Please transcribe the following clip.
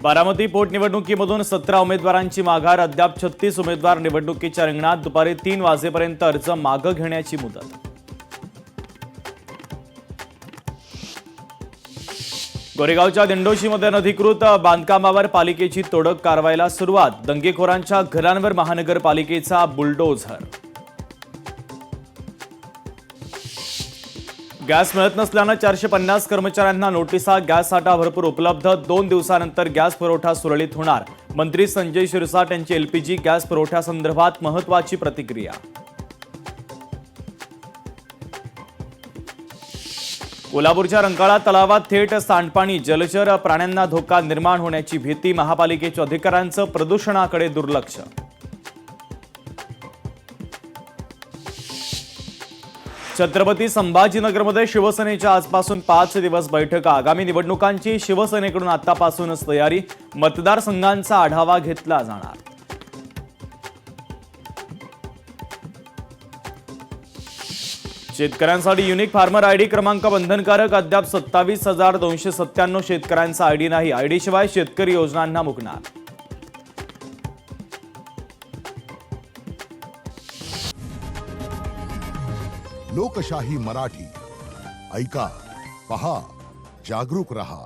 बारामती पोटनिवडणुकीमधून 17 उमेदवारांची माघार. अद्याप 36 उमेदवार निवडणुकीच्या रिंगणात. दुपारी 3 वाजेपर्यंत अर्ज मागे घेण्याची मुदत. गोरेगावच्या दिंडोशीमध्ये अनधिकृत बांधकामावर पालिकेची तोडक कारवाईला सुरुवात. दंगेखोरांच्या घरांवर महानगरपालिकेचा बुलडोझर. गॅस मिळत नसल्यानं 450 कर्मचाऱ्यांना नोटिसा. गॅस साठा भरपूर उपलब्ध. 2 दिवसानंतर गॅस पुरवठा सुरळीत होणार. मंत्री संजय शिरसाट यांची एलपीजी गॅस पुरवठ्यासंदर्भात महत्त्वाची प्रतिक्रिया. कोल्हापूरच्या रंकाळा तलावात थेट सांडपाणी. जलचर प्राण्यांना धोका निर्माण होण्याची भीती. महापालिकेच्या अधिकाऱ्यांचं प्रदूषणाकडे दुर्लक्ष. छत्रपती संभाजीनगरमध्ये शिवसेनेच्या आजपासून 5 दिवस बैठका. आगामी निवडणुकांची शिवसेनेकडून आतापासूनच तयारी. मतदारसंघांचा आढावा घेतला जाणार. शेतकऱ्यांसाठी युनिक फार्मर आयडी क्रमांक बंधनकारक. अद्याप 27,297 शेतकऱ्यांचा आयडी नाही. आयडी शिवाय शेतकरी योजनांना मुकणार. लोकशाही मराठी ऐका, पहा, जागरूक रहा.